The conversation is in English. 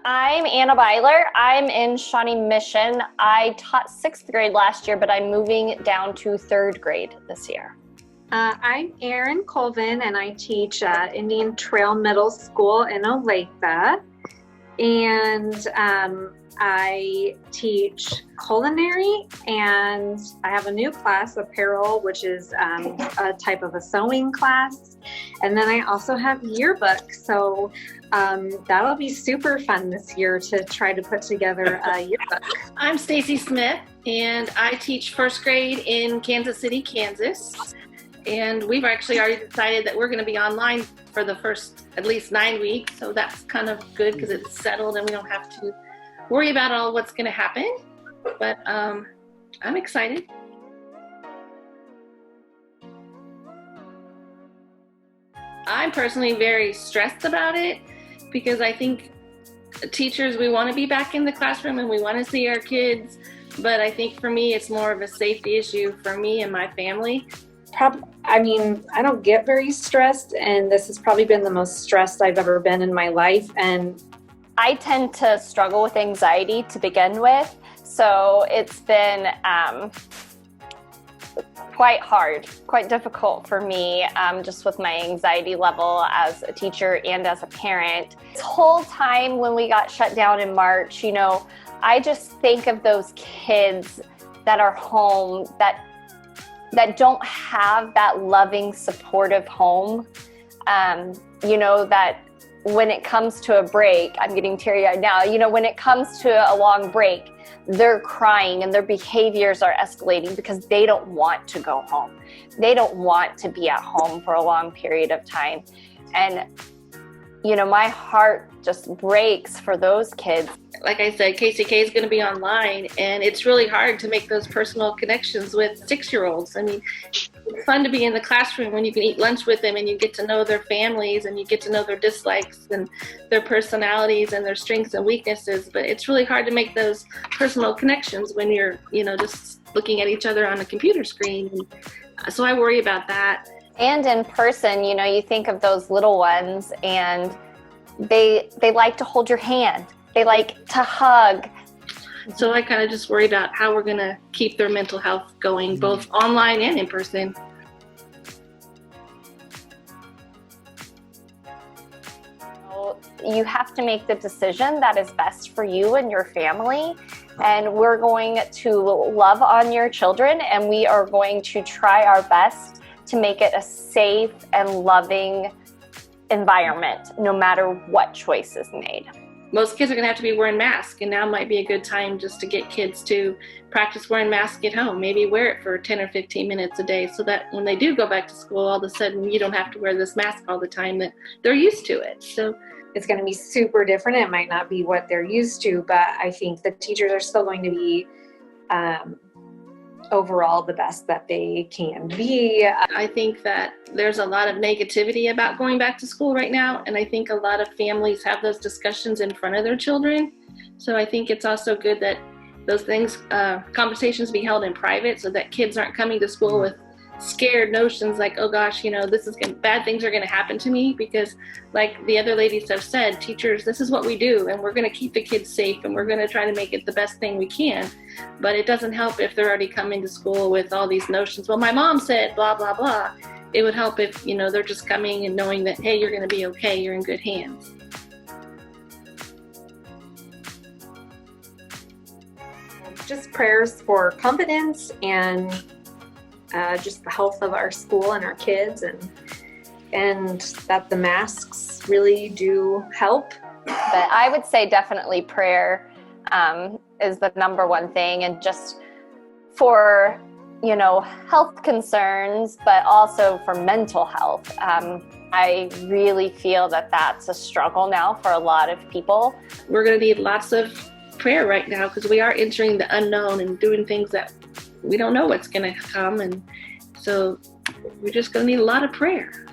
I'm Anna Byler. I'm in Shawnee Mission. I taught 6th grade last year, but I'm moving down to 3rd grade this year. I'm Erin Colvin, and I teach Indian Trail Middle School in Olathe. And I teach culinary, and I have a new class, apparel, which is a type of a sewing class. And then I also have yearbook. So that'll be super fun this year to try to put together a yearbook. I'm Stacy Smith, and I teach 1st grade in Kansas City, Kansas. And we've actually already decided that we're going to be online for the first at least 9 weeks. So that's kind of good because it's settled and we don't have to worry about all what's going to happen. But I'm excited. I'm personally very stressed about it because I think teachers, we want to be back in the classroom and we want to see our kids. But I think for me, it's more of a safety issue for me and my family. I don't get very stressed, and this has probably been the most stressed I've ever been in my life. And I tend to struggle with anxiety to begin with, so it's been quite hard, quite difficult for me, just with my anxiety level as a teacher and as a parent. This whole time when we got shut down in March, I just think of those kids that are home that don't have that loving, supportive home, that when it comes to a break, I'm getting teary-eyed now, when it comes to a long break, they're crying and their behaviors are escalating because they don't want to go home. They don't want to be at home for a long period of time. And, my heart just breaks for those kids. Like I said, KCK is going to be online, and it's really hard to make those personal connections with 6-year-olds. I mean, it's fun to be in the classroom when you can eat lunch with them and you get to know their families and you get to know their dislikes and their personalities and their strengths and weaknesses. But it's really hard to make those personal connections when you're, just looking at each other on a computer screen. And so I worry about that. And in person, you think of those little ones and they like to hold your hand. They like to hug. So I kind of just worry about how we're going to keep their mental health going, both online and in person. You have to make the decision that is best for you and your family. And we're going to love on your children, and we are going to try our best to make it a safe and loving environment, no matter what choice is made. Most kids are going to have to be wearing masks, and now might be a good time just to get kids to practice wearing masks at home. Maybe wear it for 10 or 15 minutes a day so that when they do go back to school, all of a sudden you don't have to wear this mask all the time, that they're used to it. So it's going to be super different. It might not be what they're used to, but I think the teachers are still going to be overall the best that they can be. I think that there's a lot of negativity about going back to school right now, and I think a lot of families have those discussions in front of their children. So I think it's also good that those conversations be held in private so that kids aren't coming to school with scared notions like, oh gosh, bad things are going to happen to me, because like the other ladies have said, teachers, this is what we do, and we're going to keep the kids safe, and we're going to try to make it the best thing we can. But it doesn't help if they're already coming to school with all these notions. Well, my mom said blah, blah, blah. It would help if, they're just coming and knowing that, hey, you're going to be okay. You're in good hands. Just prayers for confidence and just the health of our school and our kids, and that the masks really do help. But I would say definitely prayer is the number one thing, and just for, health concerns, but also for mental health. I really feel that that's a struggle now for a lot of people. We're going to need lots of prayer right now because we are entering the unknown and doing things that we don't know what's going to come, and so we're just going to need a lot of prayer.